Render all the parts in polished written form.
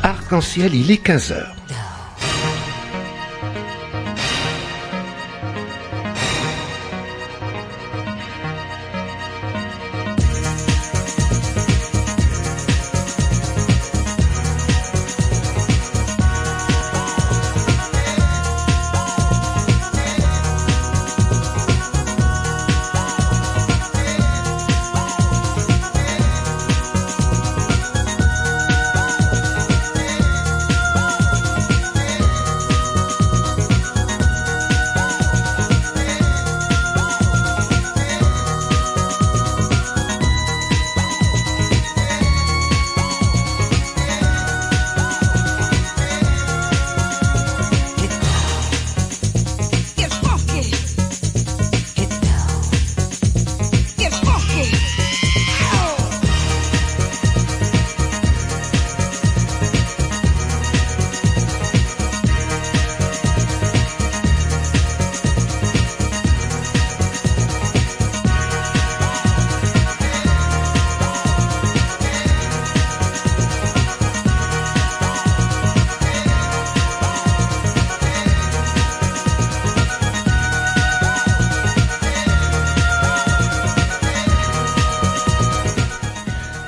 Arc-en-ciel, il est 15 heures.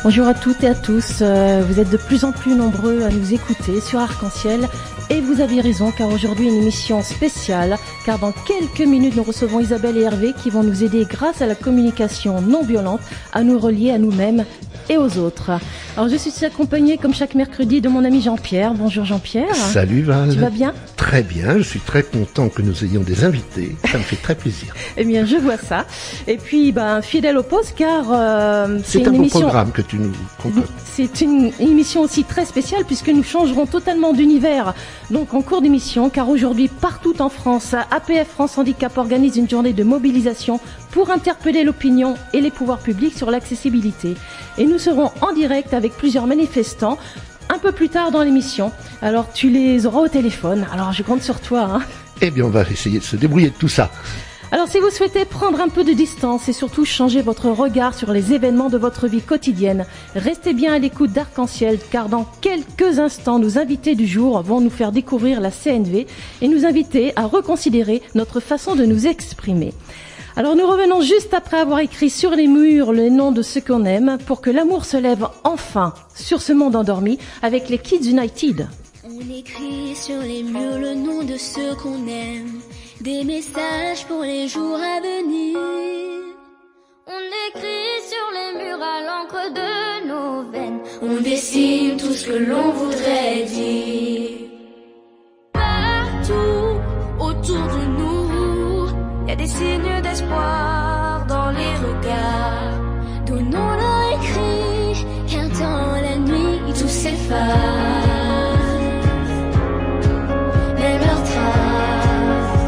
Bonjour à toutes et à tous, vous êtes de plus en plus nombreux à nous écouter sur Arc-en-Ciel et vous avez raison car aujourd'hui une émission spéciale car dans quelques minutes nous recevons Isabelle et Hervé qui vont nous aider grâce à la communication non violente à nous relier à nous-mêmes et aux autres. Alors je suis accompagnée comme chaque mercredi de mon ami Jean-Pierre. Bonjour Jean-Pierre. Salut Val. Tu vas bien ? Très bien, je suis très content que nous ayons des invités, ça me fait très plaisir. Eh bien je vois ça. Et puis fidèle au poste car c'est un beau programme que tu nous concoctes. C'est une émission aussi très spéciale puisque nous changerons totalement d'univers donc en cours d'émission car aujourd'hui partout en France, APF France Handicap organise une journée de mobilisation pour interpeller l'opinion et les pouvoirs publics sur l'accessibilité. Et nous serons en direct avec plusieurs manifestants un peu plus tard dans l'émission. Alors tu les auras au téléphone, alors je compte sur toi. Eh bien on va essayer de se débrouiller de tout ça. Alors si vous souhaitez prendre un peu de distance et surtout changer votre regard sur les événements de votre vie quotidienne, restez bien à l'écoute d'Arc-en-Ciel car dans quelques instants, nos invités du jour vont nous faire découvrir la CNV et nous inviter à reconsidérer notre façon de nous exprimer. Alors nous revenons juste après avoir écrit sur les murs le nom de ceux qu'on aime pour que l'amour se lève enfin sur ce monde endormi avec les Kids United. On écrit sur les murs le nom de ceux qu'on aime, des messages pour les jours à venir. On écrit sur les murs à l'encre de nos veines, on dessine tout ce que l'on voudrait dire. Partout autour de nous, y a des signes d'espoir dans les regards. Donnons-leur écrit, car dans la nuit tout s'efface. Même leurs traces.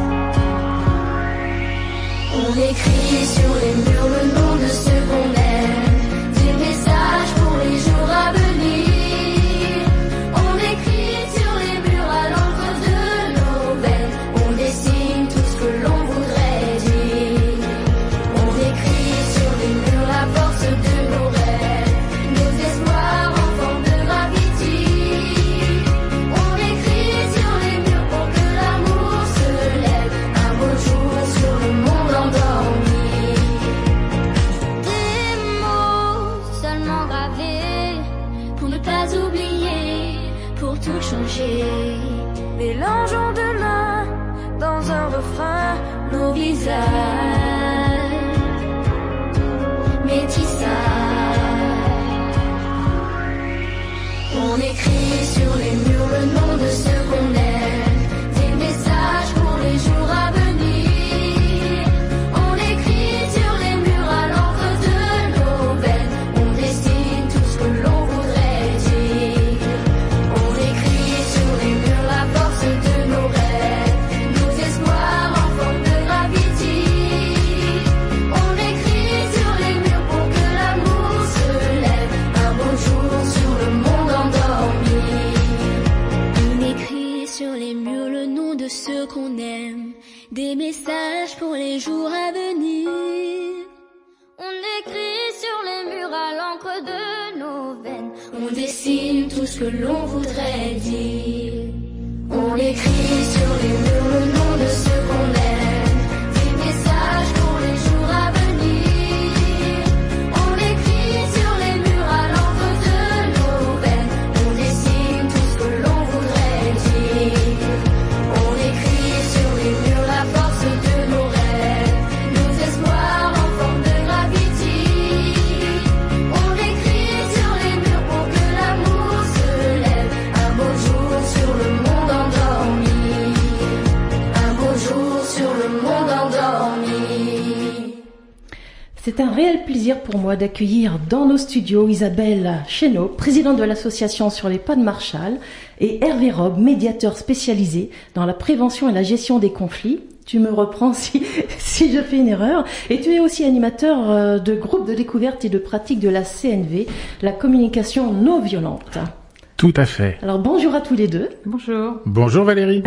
On écrit sur les murs le nom de ceux qu'on aime, des messages pour les jours à venir. On écrit sur les murs à l'encre de nos veines, on dessine tout ce que l'on voudrait dire. On écrit sur les murs la force de nos rêves, nos espoirs en forme de graffiti. On écrit sur les murs pour que l'amour se lève un beau jour sur le monde endormi. Des mots seulement gravés pour ne pas oublier, pour tout changer. Mélangeons demain dans un refrain nos visages, métissage. On écrit sur les murs le nom de ceux qu'on aime, des messages pour les jours à venir. On écrit sur les murs à l'encre de nos veines, on dessine tout ce que l'on voudrait dire. On écrit sur les murs la force de nos rêves, nos espoirs en forme de graffiti. On écrit sur les murs pour que l'amour se lève un beau jour sur le monde endormi. On écrit sur les murs le nom de ceux qu'on aime, des messages pour les jours à venir. On écrit sur les murs à l'encre de nos veines, on On dessine tout ce que l'on voudrait dire. On écrit sur les murs le nom de ceux qu'on aime, des messages pour les jours à venir. On écrit sur les murs à l'encre de nos veines, on dessine tout ce que l'on voudrait dire. On écrit sur les murs la force de nos rêves, nos espoirs en forme de gravity. On écrit sur les murs pour que l'amour se lève, un beau jour sur le monde endormi. Un beau jour sur le monde endormi. C'est un réel plaisir pour moi d'accueillir dans nos studios Isabelle Chénaud, présidente de l'association Sur les pas de Marshall, et Hervé Robe, médiateur spécialisé dans la prévention et la gestion des conflits. Tu me reprends si je fais une erreur. Et tu es aussi animateur de groupe de découverte et de pratique de la CNV, la communication non violente. Tout à fait. Alors bonjour à tous les deux. Bonjour. Bonjour Valérie.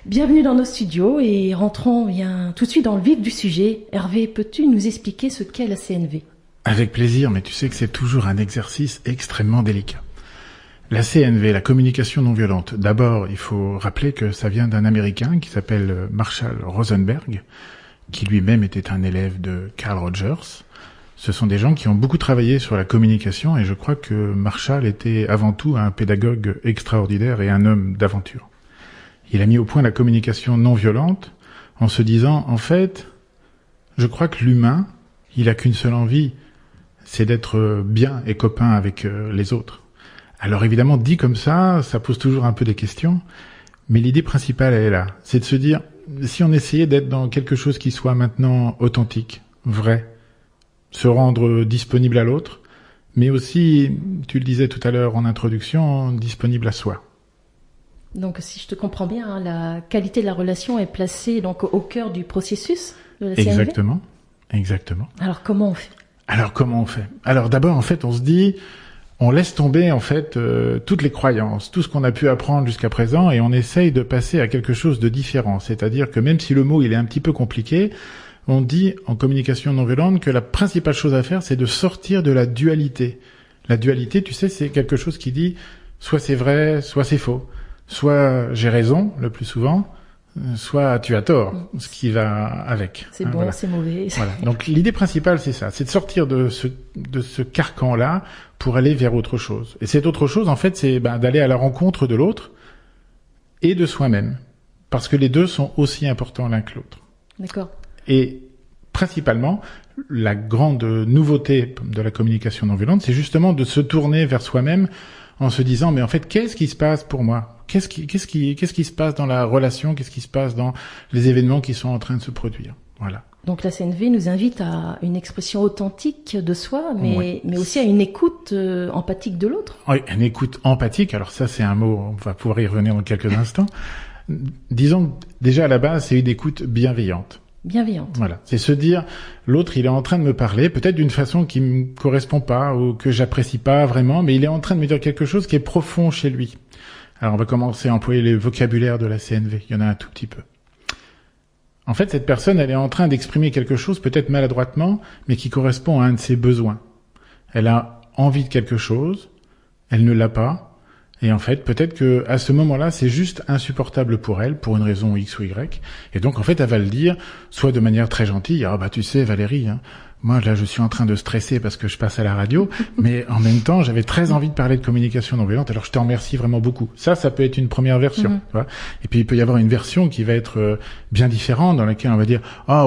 Bienvenue dans nos studios et rentrons bien tout de suite dans le vif du sujet. Hervé, peux-tu nous expliquer ce qu'est la CNV ? Avec plaisir, mais tu sais que c'est toujours un exercice extrêmement délicat. La CNV, la communication non violente. D'abord, il faut rappeler que ça vient d'un Américain qui s'appelle Marshall Rosenberg, qui lui-même était un élève de Carl Rogers. Ce sont des gens qui ont beaucoup travaillé sur la communication et je crois que Marshall était avant tout un pédagogue extraordinaire et un homme d'aventure. Il a mis au point la communication non violente en se disant, en fait, je crois que l'humain, il a qu'une seule envie, c'est d'être bien et copain avec les autres. Alors évidemment, dit comme ça pose toujours un peu des questions, mais l'idée principale, elle est là. C'est de se dire, si on essayait d'être dans quelque chose qui soit maintenant authentique, vrai, se rendre disponible à l'autre, mais aussi, tu le disais tout à l'heure en introduction, disponible à soi. Donc, si je te comprends bien, hein, la qualité de la relation est placée donc au cœur du processus de la CNV. Exactement. Alors, comment on fait ? Alors d'abord, en fait, on se dit, on laisse tomber en fait toutes les croyances, tout ce qu'on a pu apprendre jusqu'à présent, et on essaye de passer à quelque chose de différent. C'est-à-dire que même si le mot il est un petit peu compliqué, on dit en communication non violente que la principale chose à faire, c'est de sortir de la dualité. La dualité, tu sais, c'est quelque chose qui dit soit c'est vrai, soit c'est faux. Soit j'ai raison, le plus souvent, soit tu as tort, ce qui va avec. C'est bon, voilà. C'est mauvais. Voilà. Donc l'idée principale, c'est ça, c'est de sortir de ce carcan-là pour aller vers autre chose. Et cette autre chose, en fait, c'est d'aller à la rencontre de l'autre et de soi-même. Parce que les deux sont aussi importants l'un que l'autre. D'accord. Et principalement, la grande nouveauté de la communication non violente, c'est justement de se tourner vers soi-même en se disant, mais en fait, qu'est-ce qui se passe pour moi ? Qu'est-ce qui se passe dans la relation ? Qu'est-ce qui se passe dans les événements qui sont en train de se produire ? Voilà. Donc la CNV nous invite à une expression authentique de soi, mais aussi à une écoute empathique de l'autre. Oui, une écoute empathique. Alors ça, c'est un mot, on va pouvoir y revenir dans quelques instants. Disons, déjà à la base, c'est une écoute bienveillante. Bienveillante. Voilà. C'est se dire, l'autre, il est en train de me parler, peut-être d'une façon qui me correspond pas ou que j'apprécie pas vraiment, mais il est en train de me dire quelque chose qui est profond chez lui. Alors, on va commencer à employer le vocabulaire de la CNV. Il y en a un tout petit peu. En fait, cette personne, elle est en train d'exprimer quelque chose, peut-être maladroitement, mais qui correspond à un de ses besoins. Elle a envie de quelque chose, elle ne l'a pas, et en fait, peut-être que à ce moment-là, c'est juste insupportable pour elle, pour une raison X ou Y. Et donc, en fait, elle va le dire, soit de manière très gentille, tu sais, Valérie, moi, là, je suis en train de stresser parce que je passe à la radio, mais en même temps, j'avais très envie de parler de communication non violente, alors je te remercie vraiment beaucoup. Ça peut être une première version. Tu vois. Et puis, il peut y avoir une version qui va être bien différente, dans laquelle on va dire,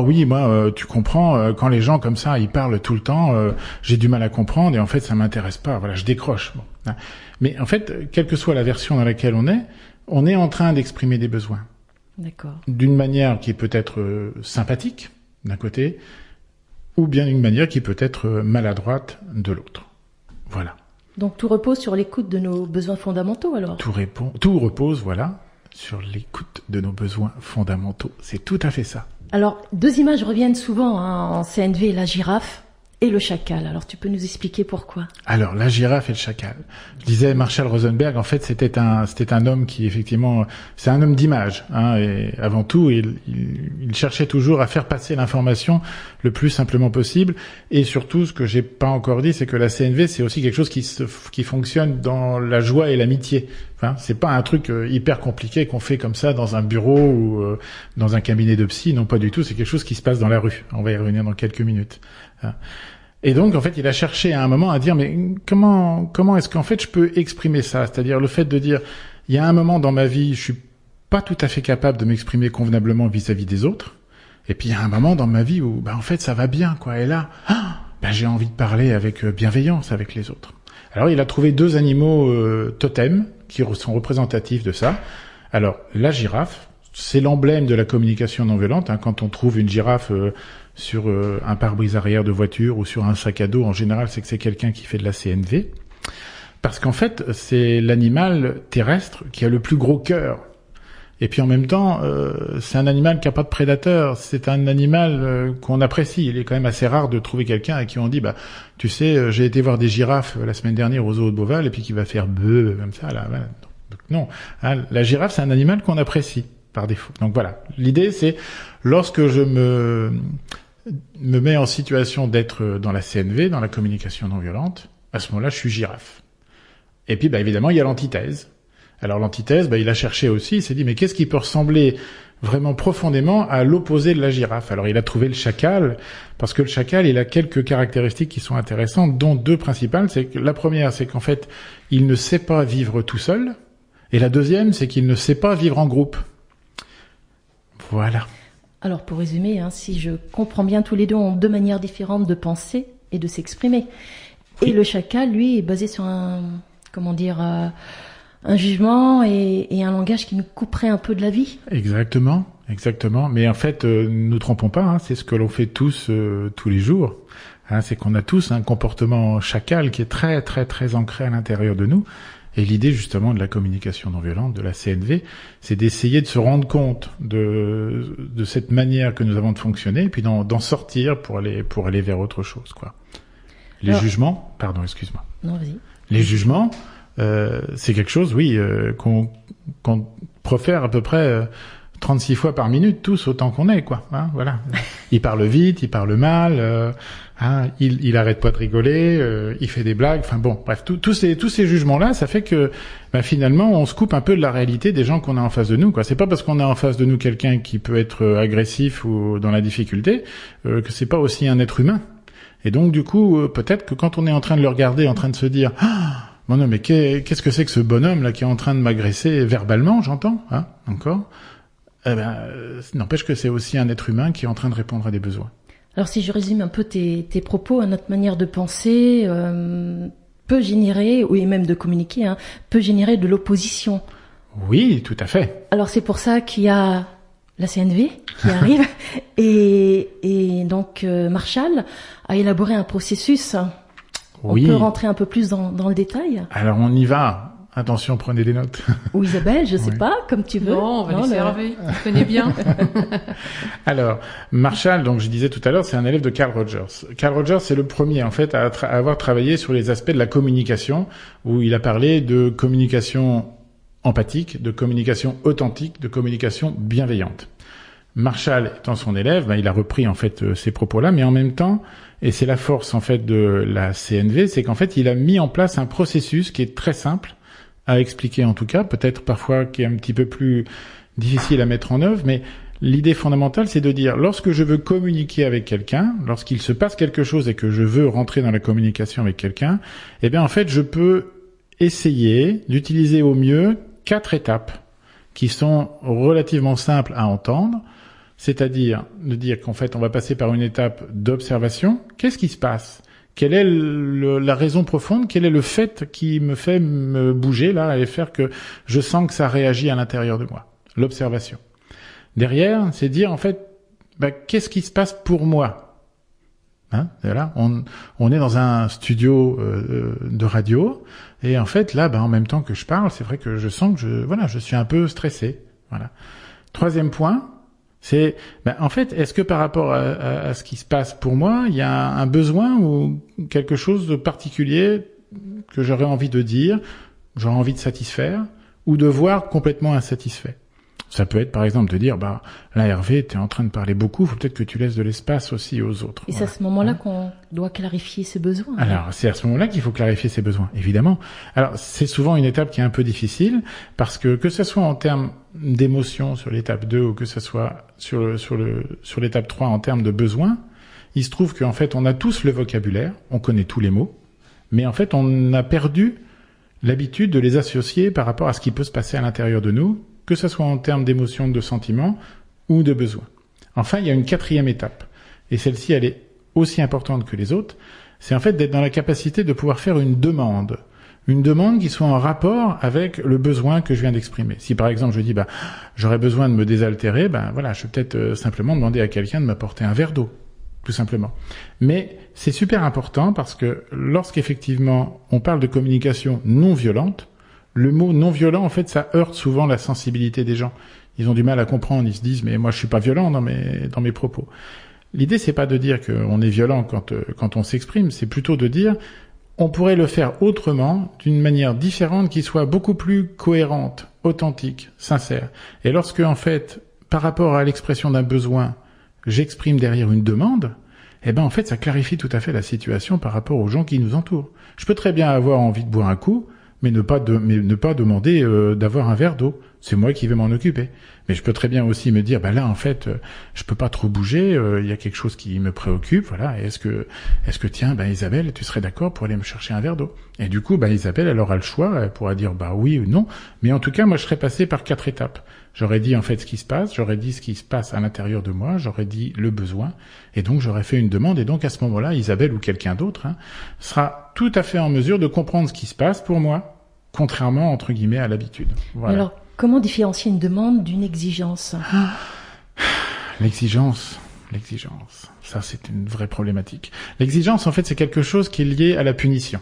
oui, moi, tu comprends, quand les gens comme ça, ils parlent tout le temps, j'ai du mal à comprendre, et en fait, ça m'intéresse pas. Voilà, je décroche. Bon. Mais en fait, quelle que soit la version dans laquelle on est en train d'exprimer des besoins. D'accord. D'une manière qui est peut-être sympathique, d'un côté, ou bien d'une manière qui peut être maladroite de l'autre. Voilà. Donc tout repose sur l'écoute de nos besoins fondamentaux, alors ? Tout repose, voilà, sur l'écoute de nos besoins fondamentaux. C'est tout à fait ça. Alors, deux images reviennent souvent en CNV, la girafe Et le chacal, alors tu peux nous expliquer pourquoi? Alors, la girafe et le chacal. Je disais, Marshall Rosenberg, en fait, c'était un homme qui, effectivement, c'est un homme d'image, hein, et avant tout, il cherchait toujours à faire passer l'information le plus simplement possible. Et surtout, ce que j'ai pas encore dit, c'est que la CNV, c'est aussi quelque chose qui fonctionne dans la joie et l'amitié. Enfin, c'est pas un truc hyper compliqué qu'on fait comme ça dans un bureau ou dans un cabinet de psy. Non, pas du tout. C'est quelque chose qui se passe dans la rue. On va y revenir dans quelques minutes. Et donc, en fait, il a cherché à un moment à dire, mais comment est-ce qu'en fait je peux exprimer ça? C'est-à-dire le fait de dire, il y a un moment dans ma vie, je suis pas tout à fait capable de m'exprimer convenablement vis-à-vis des autres. Et puis il y a un moment dans ma vie où, en fait, ça va bien, quoi. Et là, j'ai envie de parler avec bienveillance avec les autres. Alors, il a trouvé 2 animaux totems qui sont représentatifs de ça. Alors, la girafe, c'est l'emblème de la communication non violente. Hein. Quand on trouve une girafe sur un pare-brise arrière de voiture ou sur un sac à dos, en général, c'est que c'est quelqu'un qui fait de la CNV. Parce qu'en fait, c'est l'animal terrestre qui a le plus gros cœur. Et puis en même temps, c'est un animal qui n'a pas de prédateur. C'est un animal qu'on apprécie. Il est quand même assez rare de trouver quelqu'un à qui on dit, tu sais, j'ai été voir des girafes la semaine dernière au zoo de Beauval, et puis qui va faire beuh comme ça. Là, voilà. Donc, non, hein, la girafe, c'est un animal qu'on apprécie par défaut. Donc voilà, l'idée c'est, lorsque je me mets en situation d'être dans la CNV, dans la communication non violente, à ce moment-là, je suis girafe. Et puis, évidemment, il y a l'antithèse. Alors l'antithèse, il a cherché aussi, il s'est dit, mais qu'est-ce qui peut ressembler vraiment profondément à l'opposé de la girafe? Alors il a trouvé le chacal, parce que le chacal, il a quelques caractéristiques qui sont intéressantes, dont 2 principales. C'est que la première, c'est qu'en fait, il ne sait pas vivre tout seul, et la deuxième, c'est qu'il ne sait pas vivre en groupe. Voilà. Alors pour résumer, si je comprends bien, tous les 2 ont 2 manières différentes de penser et de s'exprimer. Oui. Et le chacal, lui, est basé sur un jugement et un langage qui nous couperait un peu de la vie. Exactement. Mais en fait, nous trompons pas, c'est ce que l'on fait tous les jours. C'est qu'on a tous un comportement chacal qui est très très très ancré à l'intérieur de nous. Et l'idée justement de la communication non violente, de la CNV, c'est d'essayer de se rendre compte de cette manière que nous avons de fonctionner, et puis d'en sortir pour aller vers autre chose, quoi. Les jugements, pardon, excuse-moi. Non, vas-y. Les jugements, c'est quelque chose, oui, qu'on profère à peu près 36 fois par minute, tous autant qu'on est, quoi. Hein, voilà. Il parle vite, il parle mal, il arrête pas de rigoler, il fait des blagues. Enfin bon, bref, tous ces jugements-là, ça fait que finalement, on se coupe un peu de la réalité des gens qu'on a en face de nous, quoi. C'est pas parce qu'on a en face de nous quelqu'un qui peut être agressif ou dans la difficulté que c'est pas aussi un être humain. Et donc, du coup, peut-être que quand on est en train de le regarder, en train de se dire non, mais qu'est-ce que c'est que ce bonhomme là qui est en train de m'agresser verbalement, j'entends, encore. N'empêche que c'est aussi un être humain qui est en train de répondre à des besoins. Alors si je résume un peu tes propos, notre manière de penser peut générer, oui, même de communiquer, peut générer de l'opposition. Oui, tout à fait. Alors c'est pour ça qu'il y a la CNV qui arrive et donc Marshall a élaboré un processus. Oui. On peut rentrer un peu plus dans le détail? Alors on y va. Attention, prenez des notes. Ou Isabelle, je sais pas, comme tu veux. Non, on va laisser Hervé, tu connais bien. Alors, Marshall, donc je disais tout à l'heure, c'est un élève de Carl Rogers. Carl Rogers, c'est le premier, en fait, à avoir travaillé sur les aspects de la communication, où il a parlé de communication empathique, de communication authentique, de communication bienveillante. Marshall, étant son élève, il a repris, en fait, ces propos-là, mais en même temps, et c'est la force, en fait, de la CNV, c'est qu'en fait, il a mis en place un processus qui est très simple, à expliquer en tout cas, peut-être parfois qui est un petit peu plus difficile à mettre en œuvre, mais l'idée fondamentale, c'est de dire, lorsque je veux communiquer avec quelqu'un, lorsqu'il se passe quelque chose et que je veux rentrer dans la communication avec quelqu'un, en fait, je peux essayer d'utiliser au mieux 4 étapes qui sont relativement simples à entendre, c'est-à-dire de dire qu'en fait, on va passer par une étape d'observation. Qu'est-ce qui se passe ? Quelle est la raison profonde? Quel est le fait qui me fait me bouger là et faire que je sens que ça réagit à l'intérieur de moi? L'observation. Derrière, c'est dire en fait, qu'est-ce qui se passe pour moi? Voilà, on est dans un studio de radio et en fait là, en même temps que je parle, c'est vrai que je sens que je suis un peu stressé. Voilà. Troisième point, C'est, en fait, est-ce que par rapport à ce qui se passe pour moi, il y a un besoin ou quelque chose de particulier que j'aurais envie de dire, j'aurais envie de satisfaire, ou de voir complètement insatisfait? Ça peut être, par exemple, de dire, là, Hervé, t'es en train de parler beaucoup, faut peut-être que tu laisses de l'espace aussi aux autres. Et c'est à ce moment-là qu'on doit clarifier ses besoins. Alors, c'est à ce moment-là qu'il faut clarifier ses besoins, évidemment. Alors, c'est souvent une étape qui est un peu difficile, parce que ce soit en termes d'émotion sur l'étape 2, ou que ce soit sur l'étape 3 en termes de besoins, il se trouve qu'en fait, on a tous le vocabulaire, on connaît tous les mots, mais en fait, on a perdu l'habitude de les associer par rapport à ce qui peut se passer à l'intérieur de nous, que ce soit en termes d'émotions, de sentiments ou de besoins. Enfin, il y a une 4e étape. Et celle-ci, elle est aussi importante que les autres. C'est en fait d'être dans la capacité de pouvoir faire une demande. Une demande qui soit en rapport avec le besoin que je viens d'exprimer. Si par exemple je dis, j'aurais besoin de me désaltérer, voilà, je vais peut-être simplement demander à quelqu'un de m'apporter un verre d'eau. Tout simplement. Mais c'est super important parce que lorsqu'effectivement on parle de communication non violente, le mot non violent, en fait, ça heurte souvent la sensibilité des gens. Ils ont du mal à comprendre. Ils se disent, mais moi, je suis pas violent dans mes propos. L'idée, c'est pas de dire qu'on est violent quand on s'exprime. C'est plutôt de dire, on pourrait le faire autrement, d'une manière différente, qui soit beaucoup plus cohérente, authentique, sincère. Et lorsque, en fait, par rapport à l'expression d'un besoin, j'exprime derrière une demande, en fait, ça clarifie tout à fait la situation par rapport aux gens qui nous entourent. Je peux très bien avoir envie de boire un coup, mais ne pas demander d'avoir un verre d'eau. C'est moi qui vais m'en occuper. Mais je peux très bien aussi me dire, là, en fait, je peux pas trop bouger, il y a quelque chose qui me préoccupe, voilà. Est-ce que tiens, Isabelle, tu serais d'accord pour aller me chercher un verre d'eau? Et du coup, Isabelle, elle aura le choix, elle pourra dire, oui ou non. Mais en tout cas, moi, je serais passé par 4 étapes. J'aurais dit, en fait, ce qui se passe, j'aurais dit ce qui se passe à l'intérieur de moi, j'aurais dit le besoin, et donc j'aurais fait une demande, et donc à ce moment-là, Isabelle ou quelqu'un d'autre, sera tout à fait en mesure de comprendre ce qui se passe pour moi, contrairement, entre guillemets, à l'habitude. Voilà. Alors, comment différencier une demande d'une exigence? L'exigence. Ça, c'est une vraie problématique. L'exigence, en fait, c'est quelque chose qui est lié à la punition.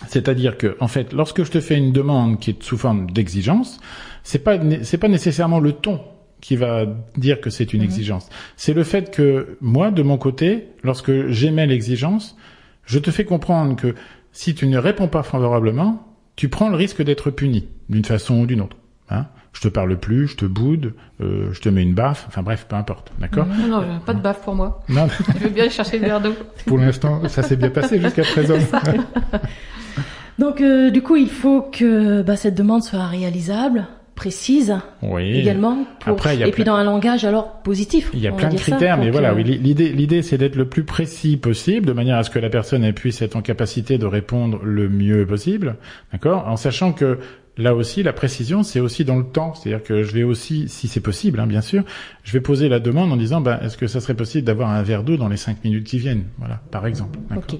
C'est-à-dire que, en fait, lorsque je te fais une demande qui est sous forme d'exigence, c'est pas nécessairement le ton qui va dire que c'est une exigence. C'est le fait que, moi, de mon côté, lorsque j'émets l'exigence, je te fais comprendre que si tu ne réponds pas favorablement, tu prends le risque d'être puni, d'une façon ou d'une autre. Je te parle plus, je te boude, je te mets une baffe, enfin bref, peu importe, d'accord? Non, pas de baffe pour moi. Non. Je veux bien aller chercher le verre d'eau. Pour l'instant, ça s'est bien passé jusqu'à présent. Donc, du coup, il faut que cette demande soit réalisable, précise, également, puis dans un langage alors positif. Il y a plein de critères, mais voilà, l'idée c'est d'être le plus précis possible, de manière à ce que la personne puisse être en capacité de répondre le mieux possible, d'accord? En sachant que là aussi, la précision, c'est aussi dans le temps. C'est-à-dire que je vais aussi, si c'est possible, bien sûr, je vais poser la demande en disant, est-ce que ça serait possible d'avoir un verre d'eau dans les 5 minutes qui viennent? Voilà, par exemple. Ok.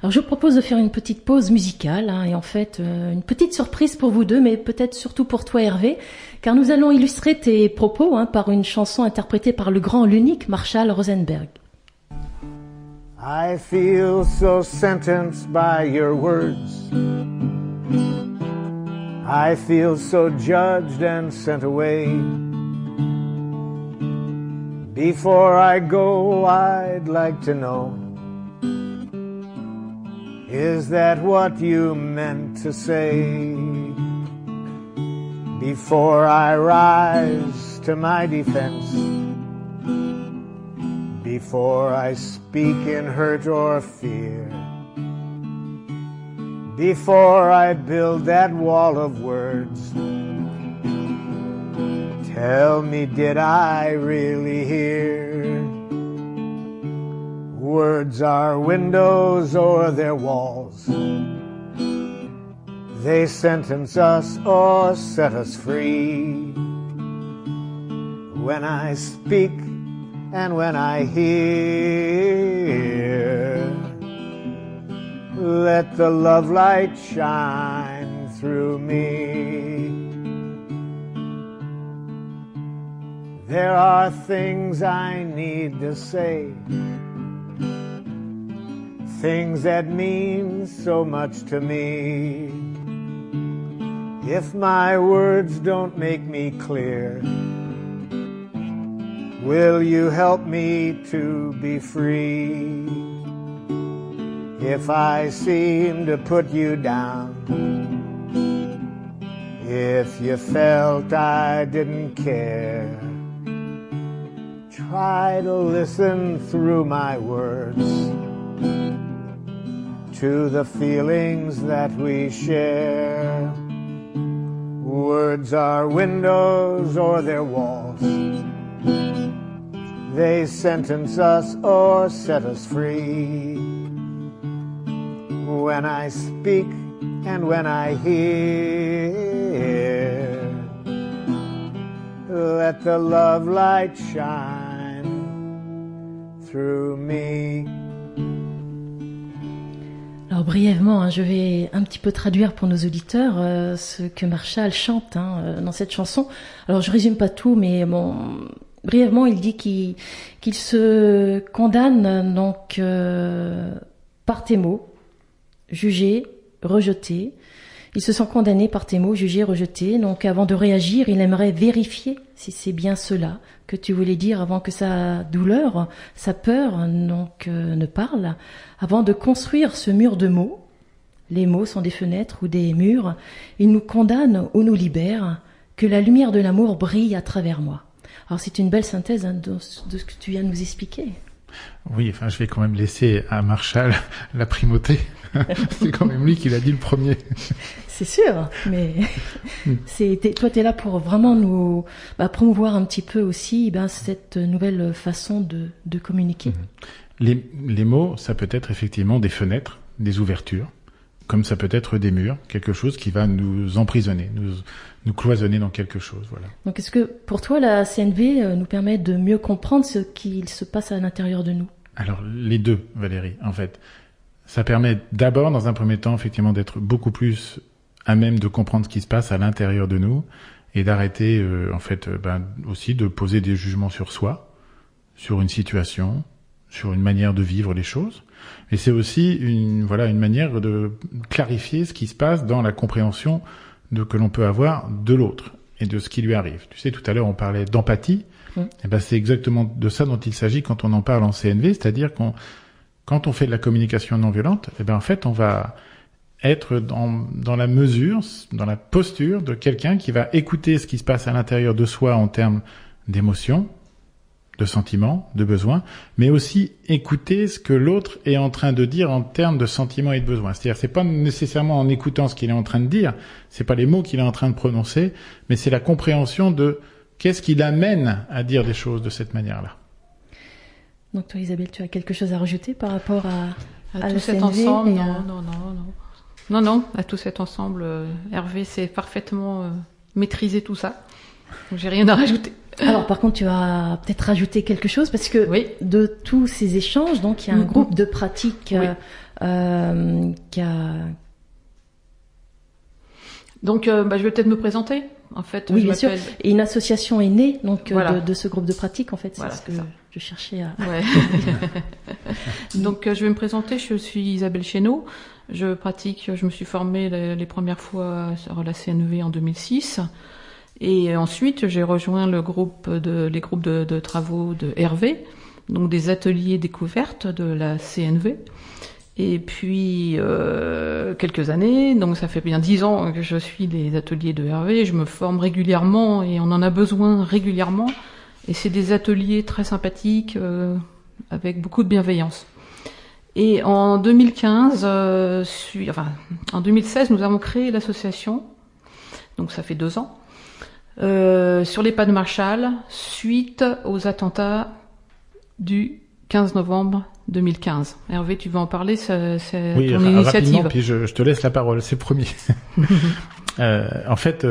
Alors, je propose de faire une petite pause musicale, et en fait, une petite surprise pour vous deux, mais peut-être surtout pour toi, Hervé, car nous allons illustrer tes propos, par une chanson interprétée par le grand, l'unique Marshall Rosenberg. I feel so sentenced by your words. I feel so judged and sent away. Before I go, I'd like to know, is that what you meant to say? Before I rise to my defense, before I speak in hurt or fear, before I build that wall of words, tell me, did I really hear? Words are windows or they're walls. They sentence us or set us free. When I speak and when I hear, let the love light shine through me. There are things I need to say, things that mean so much to me. If my words don't make me clear, Will you help me to be free? If I seem to put you down, if you felt I didn't care, try to listen through my words to the feelings that we share. Words are windows or they're walls. They sentence us or set us free. When I speak and when I hear, let the love light shine through me. Alors brièvement, je vais un petit peu traduire pour nos auditeurs ce que Marshall chante dans cette chanson. Alors je résume pas tout, mais bon, brièvement, il dit qu'il se condamne donc par tes mots, jugé, rejeté. Il se sent condamné par tes mots, jugé, rejeté. Donc avant de réagir, il aimerait vérifier si c'est bien cela que tu voulais dire avant que sa douleur, sa peur donc ne parle. Avant de construire ce mur de mots, les mots sont des fenêtres ou des murs, il nous condamne ou nous libère, que la lumière de l'amour brille à travers moi. Alors c'est une belle synthèse de ce que tu viens de nous expliquer. Oui, enfin, je vais quand même laisser à Marshall la primauté. C'est quand même lui qui l'a dit le premier. C'est sûr, mais toi, t'es là pour vraiment nous promouvoir un petit peu aussi cette nouvelle façon de communiquer. Les mots, ça peut être effectivement des fenêtres, des ouvertures, comme ça peut être des murs, quelque chose qui va nous emprisonner, nous cloisonner dans quelque chose, voilà. Donc, est-ce que pour toi, la CNV nous permet de mieux comprendre ce qu'il se passe à l'intérieur de nous? Alors, les deux, Valérie, en fait. Ça permet d'abord, dans un premier temps, effectivement, d'être beaucoup plus à même de comprendre ce qui se passe à l'intérieur de nous et d'arrêter, aussi de poser des jugements sur soi, sur une situation, sur une manière de vivre les choses. Mais c'est aussi une manière de clarifier ce qui se passe dans la compréhension que l'on peut avoir de l'autre et de ce qui lui arrive. Tu sais, tout à l'heure, on parlait d'empathie. Et c'est exactement de ça dont il s'agit quand on en parle en CNV, c'est-à-dire quand on fait de la communication non violente, en fait, on va être dans la mesure, dans la posture de quelqu'un qui va écouter ce qui se passe à l'intérieur de soi en termes d'émotions, de sentiments, de besoins, mais aussi écouter ce que l'autre est en train de dire en termes de sentiments et de besoins. C'est-à-dire, c'est pas nécessairement en écoutant ce qu'il est en train de dire, c'est pas les mots qu'il est en train de prononcer, mais c'est la compréhension de qu'est-ce qui l'amène à dire des choses de cette manière-là. Donc toi, Isabelle, tu as quelque chose à rajouter par rapport à tout cet ensemble? Non, à tout cet ensemble, Hervé sait parfaitement maîtriser tout ça. Donc j'ai rien à rajouter. Alors par contre, tu vas peut-être rajouter quelque chose parce que de tous ces échanges, donc il y a un groupe de pratique qui a... Donc je vais peut-être me présenter. En fait, oui, bien sûr. Et une association est née donc voilà. de ce groupe de pratique. En fait, c'est voilà, ce que je cherchais à. Ouais. Donc je vais me présenter. Je suis Isabelle Chénaud. Je me suis formée les premières fois sur la CNV en 2006. Et ensuite, j'ai rejoint les groupes de travaux de Hervé, donc des ateliers découvertes de la CNV. Et puis, quelques années, donc ça fait bien 10 ans que je suis des ateliers de Hervé, je me forme régulièrement et on en a besoin régulièrement. Et c'est des ateliers très sympathiques, avec beaucoup de bienveillance. Et en 2016, nous avons créé l'association, donc ça fait 2 ans, sur les pas de Marshall, suite aux attentats du 15 novembre 2015. Hervé, tu veux en parler, c'est ton initiative. Rapidement, puis je te laisse la parole, c'est promis. En fait,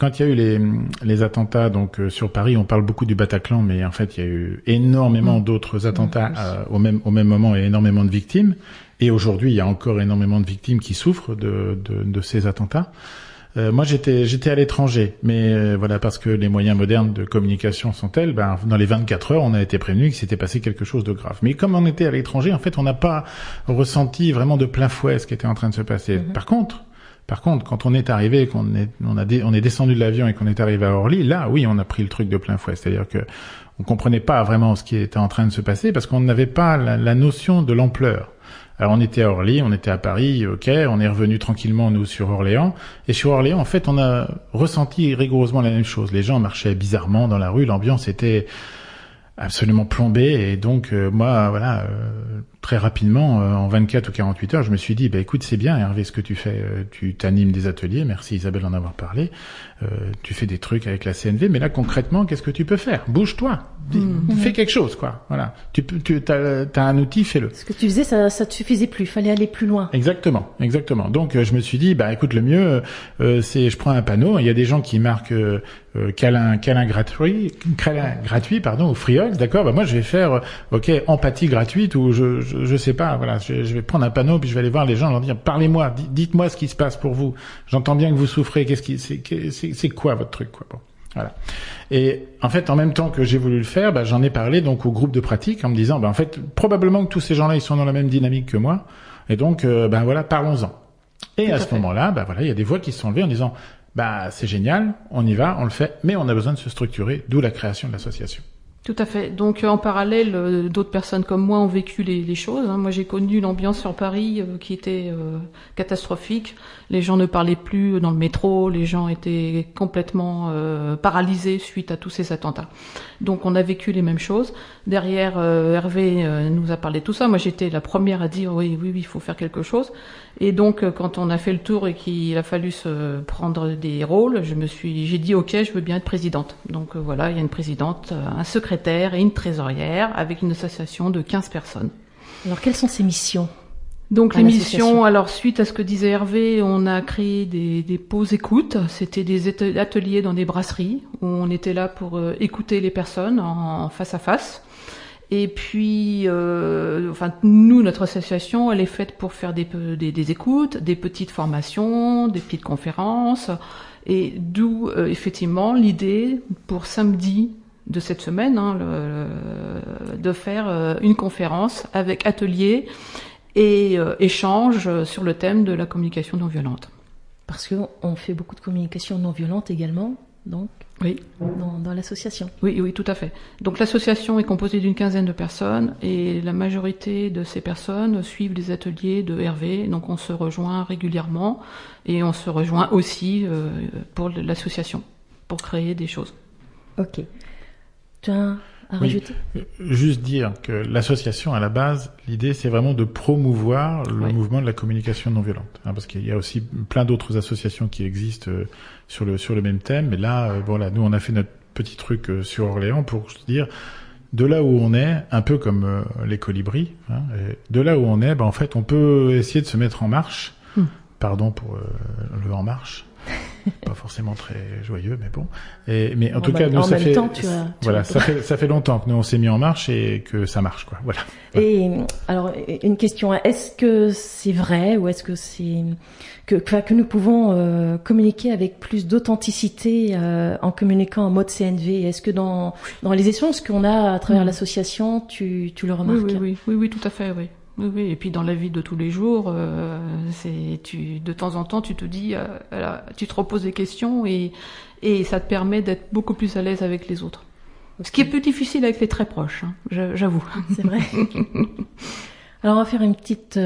quand il y a eu les attentats donc sur Paris, on parle beaucoup du Bataclan, mais en fait, il y a eu énormément d'autres attentats au même moment et énormément de victimes. Et aujourd'hui, il y a encore énormément de victimes qui souffrent de ces attentats. Moi, j'étais à l'étranger, mais voilà, parce que les moyens modernes de communication sont tels, dans les 24 heures, on a été prévenu qu'il s'était passé quelque chose de grave. Mais comme on était à l'étranger, en fait, on n'a pas ressenti vraiment de plein fouet ce qui était en train de se passer. Par contre, Par contre, quand on est arrivé, on est descendu de l'avion et qu'on est arrivé à Orly, là, oui, on a pris le truc de plein fouet. C'est-à-dire que on comprenait pas vraiment ce qui était en train de se passer parce qu'on n'avait pas la notion de l'ampleur. Alors on était à Orly, on était à Paris, ok, on est revenu tranquillement nous sur Orléans. Et sur Orléans, en fait, on a ressenti rigoureusement la même chose. Les gens marchaient bizarrement dans la rue, l'ambiance était absolument plombée. Et donc moi, voilà, très rapidement, en 24 ou 48 heures, je me suis dit, écoute, c'est bien Hervé ce que tu fais, tu t'animes des ateliers, merci Isabelle d'en avoir parlé, tu fais des trucs avec la CNV, mais là concrètement, qu'est-ce que tu peux faire? Bouge-toi, fais quelque chose, quoi. Voilà, t'as un outil, fais-le. Ce que tu faisais, ça te suffisait plus, fallait aller plus loin. Exactement. Donc je me suis dit, écoute, le mieux, c'est je prends un panneau, il y a des gens qui marquent câlin gratuit, au Friox, d'accord. Moi je vais faire, empathie gratuite ou je sais pas, voilà, je vais prendre un panneau puis je vais aller voir les gens, leur dire parlez-moi, dites-moi ce qui se passe pour vous. J'entends bien que vous souffrez, c'est quoi votre truc, quoi. Bon, voilà. Et en fait, en même temps que j'ai voulu le faire, j'en ai parlé donc au groupe de pratique en me disant, en fait, probablement que tous ces gens-là ils sont dans la même dynamique que moi, et donc voilà, parlons-en. Et à ce moment-là, il y a des voix qui se sont levées en disant, c'est génial, on y va, on le fait, mais on a besoin de se structurer, d'où la création de l'association. Tout à fait. Donc en parallèle, d'autres personnes comme moi ont vécu les choses. Moi j'ai connu l'ambiance sur Paris qui était catastrophique. Les gens ne parlaient plus dans le métro, les gens étaient complètement paralysés suite à tous ces attentats. Donc on a vécu les mêmes choses. Derrière, Hervé nous a parlé de tout ça. Moi j'étais la première à dire oui, il faut faire quelque chose. Et donc quand on a fait le tour et qu'il a fallu se prendre des rôles, j'ai dit ok, je veux bien être présidente. Donc voilà, il y a une présidente, un secrétaire et une trésorière avec une association de 15 personnes. Alors quelles sont ces missions? Donc les missions, alors suite à ce que disait Hervé, on a créé des pauses écoutes. C'était des ateliers dans des brasseries où on était là pour écouter les personnes en face à face. Et puis, nous, notre association, elle est faite pour faire des écoutes, des petites formations, des petites conférences, et d'où effectivement l'idée pour samedi de cette semaine de faire une conférence avec atelier et échange sur le thème de la communication non violente. Parce qu'on fait beaucoup de communication non violente également, donc. Oui. Dans l'association. Oui, tout à fait. Donc l'association est composée d'une 15aine de personnes et la majorité de ces personnes suivent les ateliers de Hervé. Donc on se rejoint régulièrement et on se rejoint aussi pour l'association, pour créer des choses. Ok. Tu as à rajouter ? Juste dire que l'association, à la base, l'idée c'est vraiment de promouvoir le mouvement de la communication non violente. Parce qu'il y a aussi plein d'autres associations qui existent sur le même thème. Mais là, nous on a fait notre petit truc sur Orléans pour se dire, de là où on est, un peu comme les colibris, de là où on est, en fait on peut essayer de se mettre en marche. Pardon pour le en marche. Pas forcément très joyeux, mais bon. Mais en tout cas, nous, ça fait longtemps que nous on s'est mis en marche et que ça marche, quoi. Voilà. Et alors, une question, est-ce que c'est vrai ou est-ce que c'est que nous pouvons communiquer avec plus d'authenticité en communiquant en mode CNV? Est-ce que dans les échanges qu'on a à travers l'association, tu le remarques? Oui, tout à fait, oui. Oui, et puis dans la vie de tous les jours, de temps en temps, tu te dis, tu te reposes des questions et ça te permet d'être beaucoup plus à l'aise avec les autres. Okay. Ce qui est plus difficile avec les très proches, j'avoue. C'est vrai. Alors on va faire une petite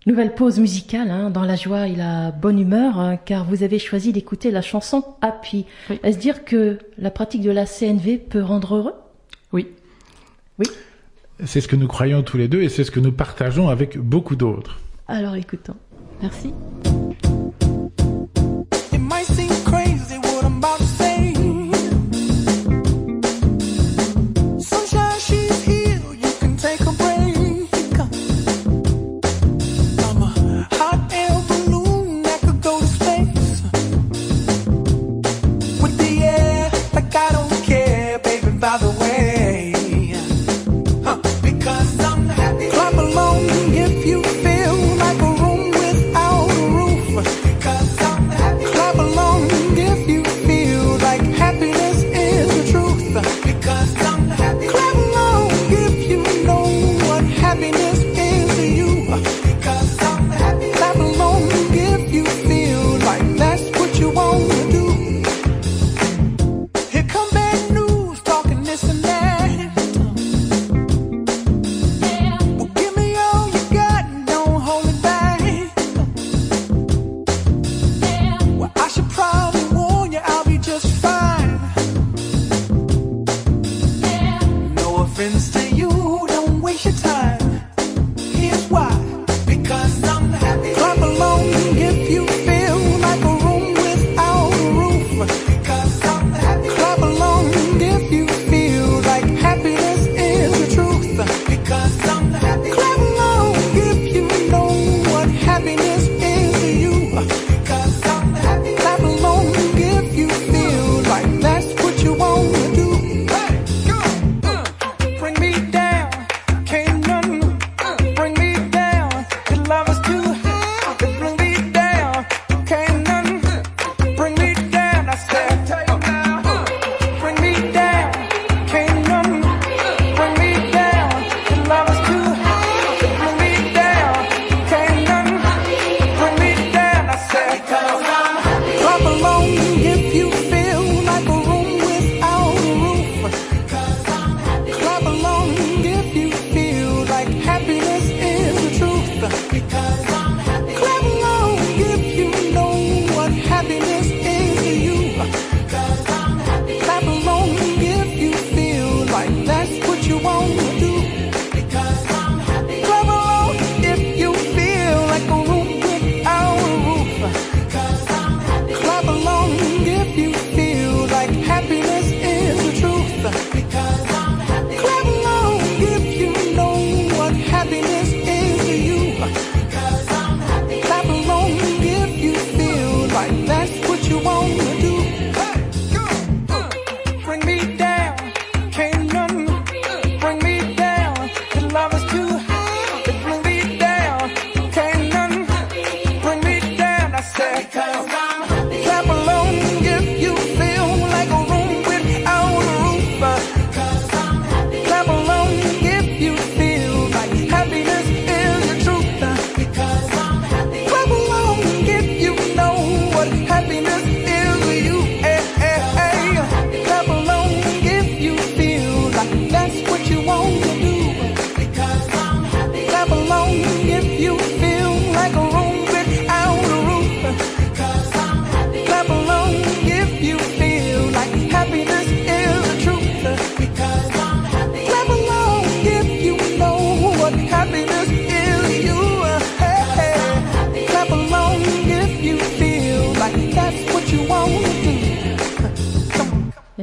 nouvelle pause musicale. Dans la joie et la bonne humeur, car vous avez choisi d'écouter la chanson Happy. Oui. Est-ce dire que la pratique de la CNV peut rendre heureux? Oui. Oui. C'est ce que nous croyons tous les deux et c'est ce que nous partageons avec beaucoup d'autres. Alors écoutons. Merci. Clap along if you feel like a room without a roof.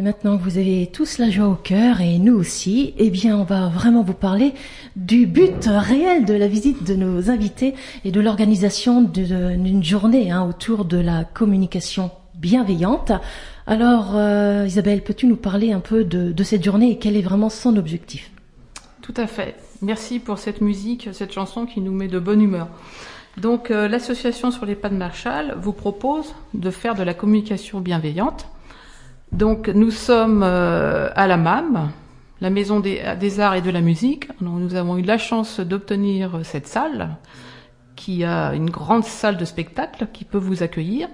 Et maintenant que vous avez tous la joie au cœur, et nous aussi, eh bien, on va vraiment vous parler du but réel de la visite de nos invités et de l'organisation d'une journée autour de la communication bienveillante. Alors, Isabelle, peux-tu nous parler un peu de cette journée et quel est vraiment son objectif ? Tout à fait. Merci pour cette musique, cette chanson qui nous met de bonne humeur. Donc, l'association Sur les pas de Marshall vous propose de faire de la communication bienveillante. Donc, nous sommes à la MAM, la Maison des Arts et de la Musique. Nous avons eu la chance d'obtenir cette salle, qui a une grande salle de spectacle qui peut vous accueillir.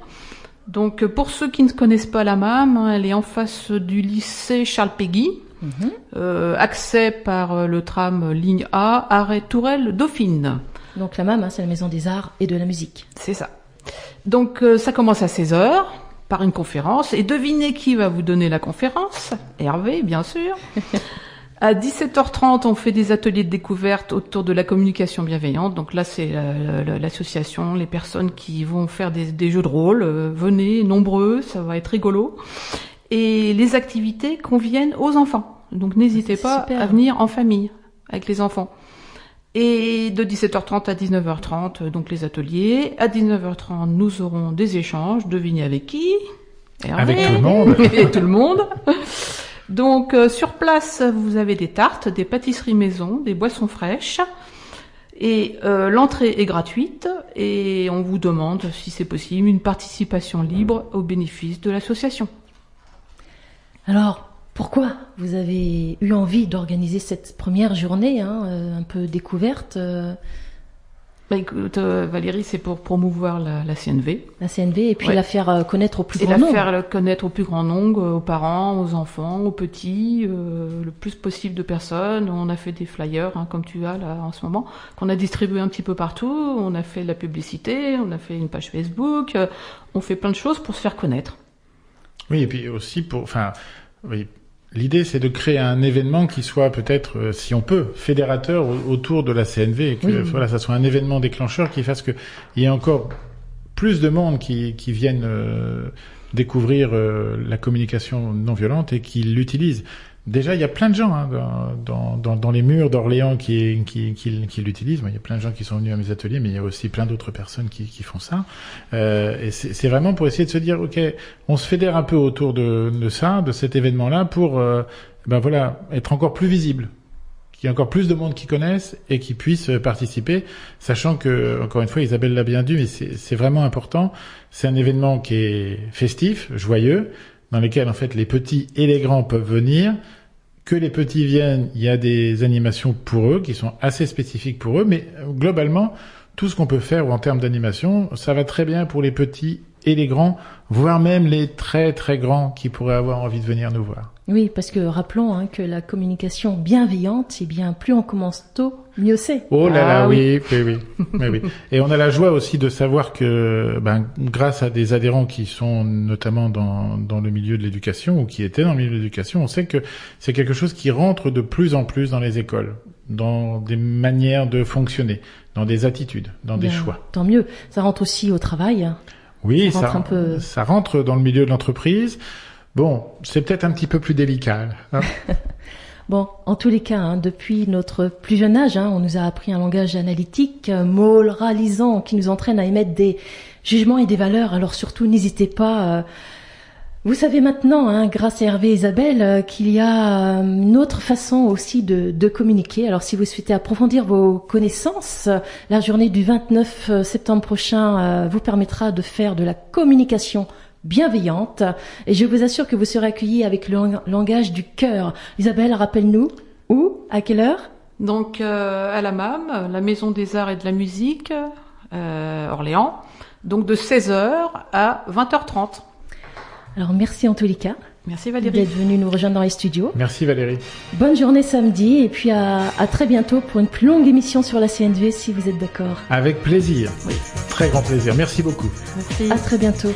Donc, pour ceux qui ne connaissent pas la MAM, elle est en face du lycée Charles Péguy. Accès par le tram ligne A, arrêt Tourelle Dauphine. Donc la MAM, c'est la Maison des Arts et de la Musique. C'est ça. Donc ça commence à 16h par une conférence. Et devinez qui va vous donner la conférence ? Hervé, bien sûr. À 17h30, on fait des ateliers de découverte autour de la communication bienveillante. Donc là, c'est l'association, les personnes qui vont faire des jeux de rôle. Venez, nombreux, ça va être rigolo. Et les activités conviennent aux enfants. Donc n'hésitez pas à venir en famille avec les enfants. Et de 17h30 à 19h30, donc les ateliers. À 19h30, nous aurons des échanges. Devinez avec qui ? Hervé. Avec tout le monde. Et tout le monde. Donc sur place, vous avez des tartes, des pâtisseries maison, des boissons fraîches. Et l'entrée est gratuite et on vous demande, si c'est possible, une participation libre au bénéfice de l'association. Alors, pourquoi vous avez eu envie d'organiser cette première journée, un peu découverte Écoute, Valérie, c'est pour promouvoir la CNV. La CNV, et puis la faire connaître au plus grand nombre. Et la faire connaître au plus grand nombre, aux parents, aux enfants, aux petits, le plus possible de personnes. On a fait des flyers, comme tu as là en ce moment, qu'on a distribué un petit peu partout. On a fait de la publicité, on a fait une page Facebook. On fait plein de choses pour se faire connaître. Oui, et puis aussi l'idée, c'est de créer un événement qui soit peut-être, si on peut, fédérateur autour de la CNV, et que ça soit un événement déclencheur qui fasse qu'il y ait encore plus de monde qui viennent découvrir la communication non violente et qui l'utilisent. Déjà, il y a plein de gens dans les murs d'Orléans qui l'utilisent. Il y a plein de gens qui sont venus à mes ateliers, mais il y a aussi plein d'autres personnes qui font ça. Et c'est vraiment pour essayer de se dire, ok, on se fédère un peu autour de ça, de cet événement-là, pour être encore plus visible, qu'il y ait encore plus de monde qui connaissent et qui puissent participer, sachant que, encore une fois, Isabelle l'a bien dit, mais c'est vraiment important. C'est un événement qui est festif, joyeux, dans lequel en fait les petits et les grands peuvent venir. Que les petits viennent, il y a des animations pour eux qui sont assez spécifiques pour eux, mais globalement, tout ce qu'on peut faire en termes d'animation, ça va très bien pour les petits et les grands, voire même les très très grands qui pourraient avoir envie de venir nous voir. Oui, parce que rappelons que la communication bienveillante, plus on commence tôt, mieux c'est. Oh là là, oui. Et on a la joie aussi de savoir que, grâce à des adhérents qui sont notamment dans le milieu de l'éducation ou qui étaient dans le milieu de l'éducation, on sait que c'est quelque chose qui rentre de plus en plus dans les écoles, dans des manières de fonctionner, dans des attitudes, dans des choix. Tant mieux. Ça rentre aussi au travail. Oui, ça rentre dans le milieu de l'entreprise. Bon, c'est peut-être un petit peu plus délicat. Bon, en tous les cas, depuis notre plus jeune âge, on nous a appris un langage analytique, moralisant, qui nous entraîne à émettre des jugements et des valeurs. Alors surtout, n'hésitez pas. Vous savez maintenant, grâce à Hervé et Isabelle, qu'il y a une autre façon aussi de communiquer. Alors si vous souhaitez approfondir vos connaissances, la journée du 29 septembre prochain vous permettra de faire de la communication bienveillante, et je vous assure que vous serez accueillis avec le langage du cœur. Isabelle, rappelle-nous, où, à quelle heure ? Donc à la MAM, la Maison des Arts et de la Musique, Orléans, donc de 16h à 20h30. Alors merci en tous les cas. Merci Valérie. D'être venue nous rejoindre dans les studios. Merci Valérie. Bonne journée samedi, et puis à très bientôt pour une plus longue émission sur la CNV, si vous êtes d'accord. Avec plaisir. Oui. Très grand plaisir. Merci beaucoup. Merci. À très bientôt.